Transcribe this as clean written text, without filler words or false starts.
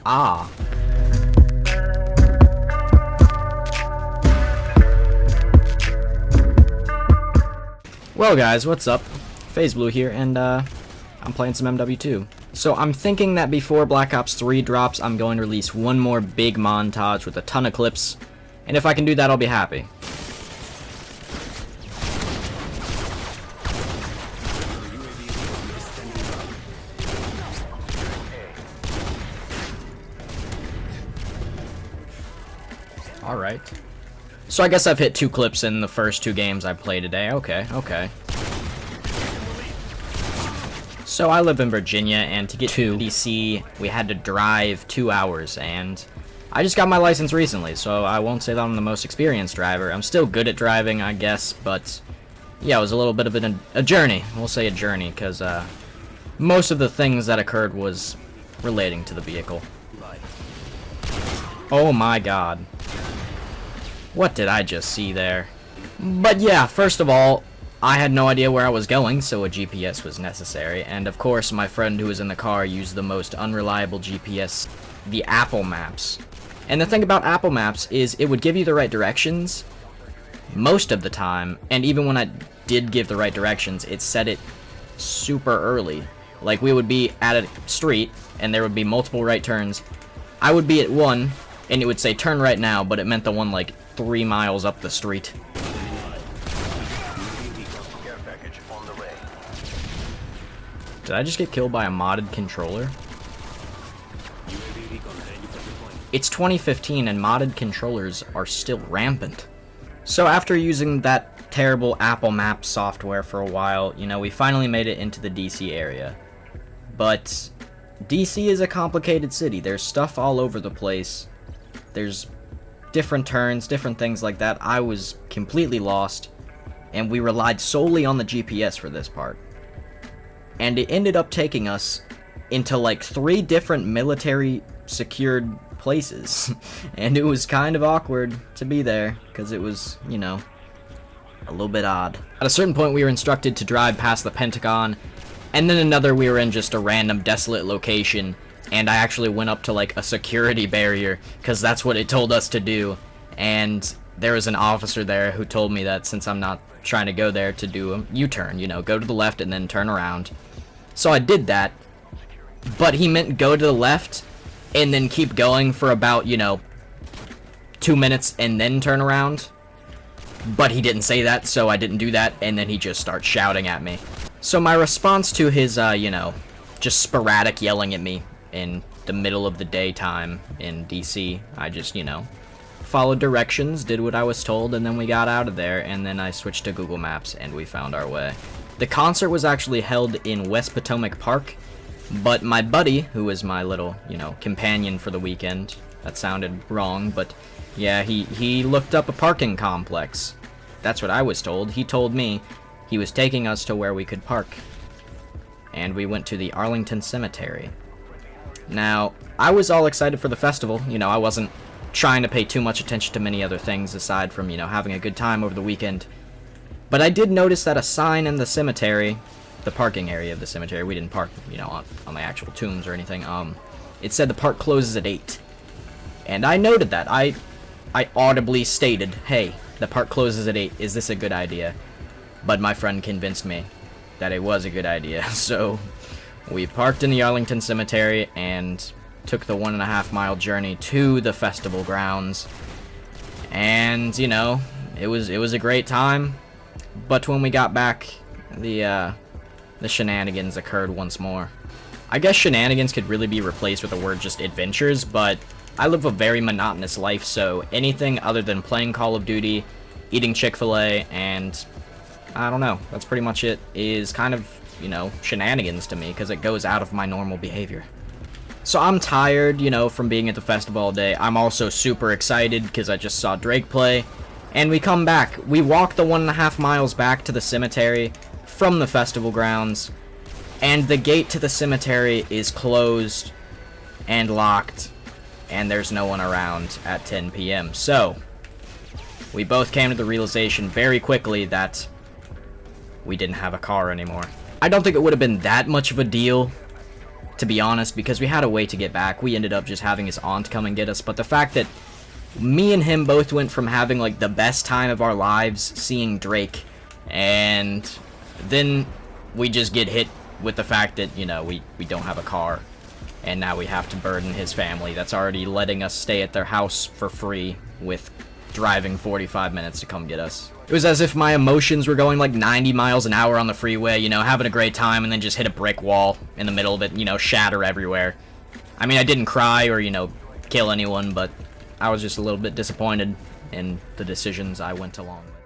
Ah. Well guys, what's up? FaZe Bloo here, and I'm playing some MW2. So I'm thinking that before Black Ops 3 drops, I'm going to release one more big montage with a ton of clips, and if I can do that, I'll be happy. Alright. So I guess I've hit 2 clips in the first 2 games I played today. Okay. So I live in Virginia, and to get to DC, we had to drive 2 hours, and I just got my license recently, so I won't say that I'm the most experienced driver. I'm still good at driving, I guess, but yeah, it was a little bit of a journey. We'll say a journey, because most of the things that occurred was relating to the vehicle. Oh my god. What did I just see there? But yeah, first of all, I had no idea where I was going, so a GPS was necessary, and of course my friend who was in the car used the most unreliable GPS, the Apple Maps. And the thing about Apple Maps is it would give you the right directions most of the time, and even when I did give the right directions, it set it super early. Like, we would be at a street, and there would be multiple right turns. I would be at one, and it would say turn right now, but it meant the one like 3 miles up the street. Did I just get killed by a modded controller? It's 2015 and modded controllers are still rampant. So after using that terrible Apple Maps software for a while, you know, we finally made it into the DC area. But DC is a complicated city. There's stuff all over the place. There's different turns, different things like that. I was completely lost, and we relied solely on the GPS for this part. And it ended up taking us into like 3 different military secured places. And it was kind of awkward to be there, because it was, you know, a little bit odd. At a certain point we were instructed to drive past the Pentagon, and then another we were in just a random desolate location, and I actually went up to like a security barrier, because that's what it told us to do. And there was an officer there who told me that since I'm not trying to go there, to do a U-turn, you know, go to the left and then turn around. So I did that, but he meant go to the left and then keep going for about, you know, 2 minutes and then turn around. But he didn't say that, so I didn't do that, and then he just starts shouting at me. So my response to his, you know, just sporadic yelling at me in the middle of the daytime in DC, I just, you know, followed directions, did what I was told, and then we got out of there, and then I switched to Google Maps, and we found our way. The concert was actually held in West Potomac Park, but my buddy, who was my little, you know, companion for the weekend, that sounded wrong, but yeah, he looked up a parking complex. That's what I was told. He told me he was taking us to where we could park, and we went to the Arlington Cemetery. Now, I was all excited for the festival. You know, I wasn't trying to pay too much attention to many other things aside from, you know, having a good time over the weekend. But I did notice that a sign in the cemetery, the parking area of the cemetery, we didn't park, you know, on the actual tombs or anything, it said the park closes at 8. And I noted that. I audibly stated, hey, the park closes at 8, is this a good idea? But my friend convinced me that it was a good idea, so we parked in the Arlington Cemetery and took the 1.5 mile journey to the festival grounds. And, you know, it was a great time. But when we got back, the shenanigans occurred once more. I guess shenanigans could really be replaced with the word just adventures, but I live a very monotonous life, so anything other than playing Call of Duty, eating Chick-fil-A, and I don't know, that's pretty much it, is kind of, you know, shenanigans to me, because it goes out of my normal behavior. So I'm tired, you know, from being at the festival all day. I'm also super excited, because I just saw Drake play. And we come back. We walk the 1.5 miles back to the cemetery from the festival grounds, and the gate to the cemetery is closed and locked, and there's no one around at 10 p.m. So, we both came to the realization very quickly that we didn't have a car anymore. I don't think it would have been that much of a deal to be honest, because we had a way to get back. We ended up just having his aunt come and get us, but the fact that me and him both went from having, like, the best time of our lives seeing Drake, and then we just get hit with the fact that, you know, we don't have a car, and now we have to burden his family that's already letting us stay at their house for free with driving 45 minutes to come get us. It was as if my emotions were going like 90 miles an hour on the freeway, you know, having a great time, and then just hit a brick wall in the middle of it, you know, shatter everywhere. I mean, I didn't cry or, you know, kill anyone, but I was just a little bit disappointed in the decisions I went along with.